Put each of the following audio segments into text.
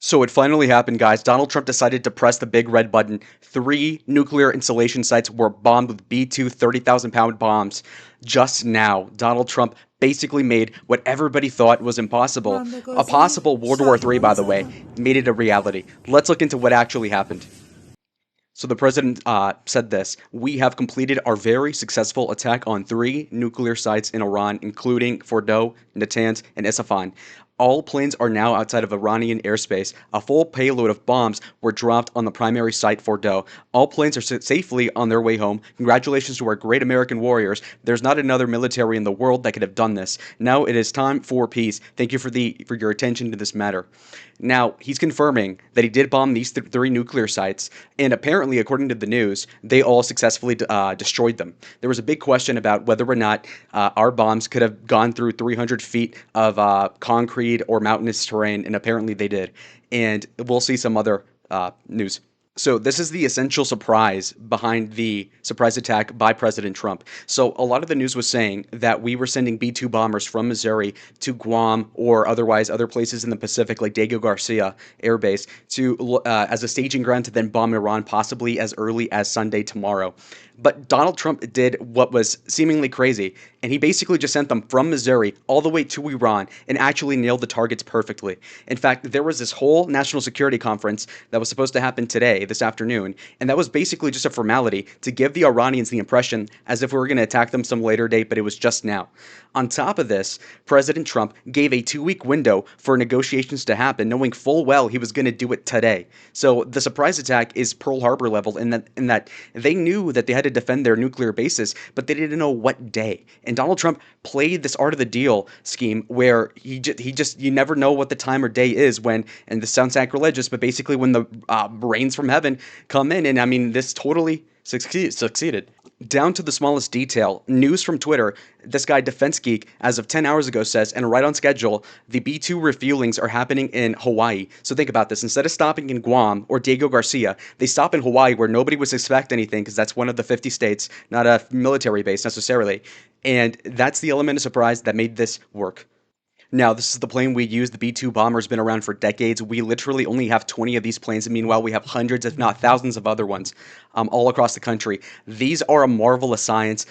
So it finally happened, guys. Donald Trump decided to press the big red button. Three nuclear installation sites were bombed with B-2 30,000-pound bombs. Just now, Donald Trump basically made what everybody thought was impossible, a محندگازی possible World War III, شاهینو by the way, زدن. made it a reality. Let's look into what actually happened. So the president said this: "We have completed our very successful attack on three nuclear sites in Iran, including Fordow, Natanz, and Isfahan. All planes are now outside of Iranian airspace. A full payload of bombs were dropped on the primary site, Fordow. All planes are safely on their way home. Congratulations to our great American warriors. There's not another military in the world that could have done this. Now it is time for peace. Thank you for your attention to this matter." Now, he's confirming that he did bomb these three nuclear sites, and apparently, according to the news, they all successfully destroyed them. There was a big question about whether or not our bombs could have gone through 300 feet of concrete or mountainous terrain, and apparently they did. And we'll see some other news. So this is the essential surprise behind the surprise attack by President Trump. So a lot of the news was saying that we were sending B-2 bombers from Missouri to Guam or otherwise other places in the Pacific like Diego Garcia Air Base to as a staging ground to then bomb Iran possibly as early as Sunday tomorrow. But Donald Trump did what was seemingly crazy, and he basically just sent them from Missouri all the way to Iran and actually nailed the targets perfectly. In fact, there was this whole national security conference that was supposed to happen today, this afternoon, and that was basically just a formality to give the Iranians the impression as if we were going to attack them some later date, but it was just now. On top of this, President Trump gave a 2 week window for negotiations to happen, knowing full well he was going to do it today. So the surprise attack is Pearl Harbor level in that they knew that they had to defend their nuclear bases, but they didn't know what day. And Donald Trump played this art of the deal scheme where he just you never know what the time or day is when, and this sounds sacrilegious, but basically when the rains from heaven come in, and I mean this totally succeeded down to the smallest detail. News from Twitter, this guy Defense Geek, as of 10 hours ago, says, and right on schedule, the B-2 refuelings are happening in Hawaii. So think about this. Instead of stopping in Guam or Diego Garcia, they stop in Hawaii where nobody would expect anything because that's one of the 50 states, not a military base necessarily. And that's the element of surprise that made this work. Now, this is the plane we use. The B-2 bomber's been around for decades. We literally only have 20 of these planes, and meanwhile, we have hundreds, if not thousands, of other ones all across the country. These are a marvel of science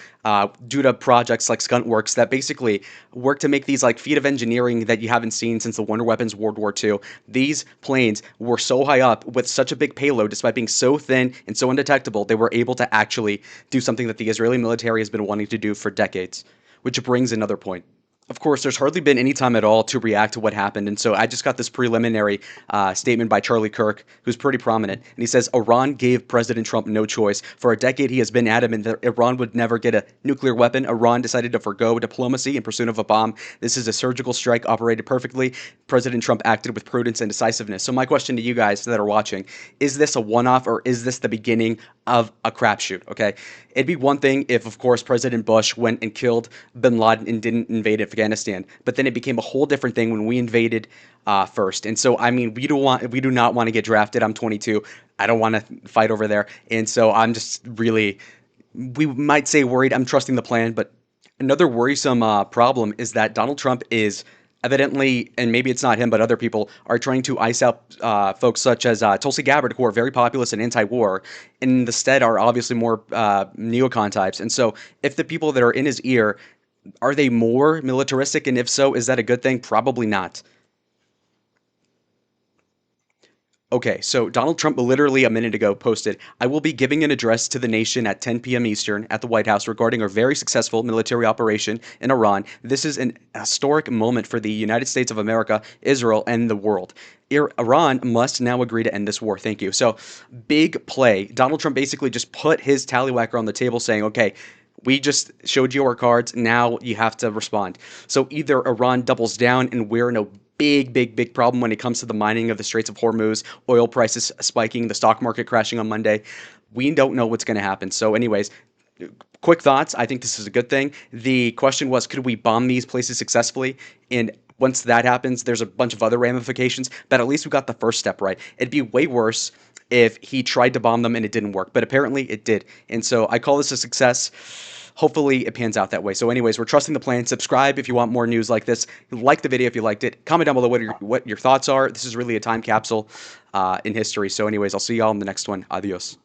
due to projects like Skuntworks that basically work to make these like feat of engineering that you haven't seen since the Wonder Weapons World War II. These planes were so high up with such a big payload, despite being so thin and so undetectable, they were able to actually do something that the Israeli military has been wanting to do for decades. Which brings another point. Of course, there's hardly been any time at all to react to what happened. And so I just got this preliminary statement by Charlie Kirk, who's pretty prominent. And he says Iran gave President Trump no choice. For a decade, he has been adamant that Iran would never get a nuclear weapon. Iran decided to forgo diplomacy in pursuit of a bomb. This is a surgical strike operated perfectly. President Trump acted with prudence and decisiveness. So my question to you guys that are watching, is this a one-off or is this the beginning of a crapshoot? Okay. It'd be one thing if, of course, President Bush went and killed bin Laden and didn't invade Afghanistan, but then it became a whole different thing when we invaded first. And so, I mean, we do not want to get drafted. I'm 22. I don't want to fight over there, and so I'm just really, we might say worried. I'm trusting the plan, but another worrisome problem is that Donald Trump is evidently, and maybe it's not him, but other people are trying to ice out folks such as Tulsi Gabbard, who are very populist and anti-war, and instead are obviously more neocon types. And so, if the people that are in his ear are they more militaristic, and if so, is that a good thing? Probably not. Okay, so Donald Trump literally a minute ago posted, "I will be giving an address to the nation at 10 p.m. Eastern at the White House regarding our very successful military operation in Iran. This is an historic moment for the United States of America, Israel, and the world. Iran must now agree to end this war. Thank you." So, big play. Donald Trump basically just put his tallywhacker on the table saying, okay, we just showed you our cards. Now you have to respond. So either Iran doubles down and we're in a big problem when it comes to the mining of the Straits of Hormuz, oil prices spiking, the stock market crashing on Monday. We don't know what's going to happen. So, anyways, quick thoughts. I think this is a good thing. The question was, could we bomb these places successfully? And once that happens, there's a bunch of other ramifications, but at least we got the first step right. It'd be way worse if he tried to bomb them and it didn't work, but apparently it did. And so I call this a success. hopefully it pans out that way. So, anyways, we're trusting the plan. Subscribe if you want more news like this. Like the video if you liked it. Comment down below what your thoughts are. This is really a time capsule in history. So, anyways, I'll see y'all in the next one. Adios.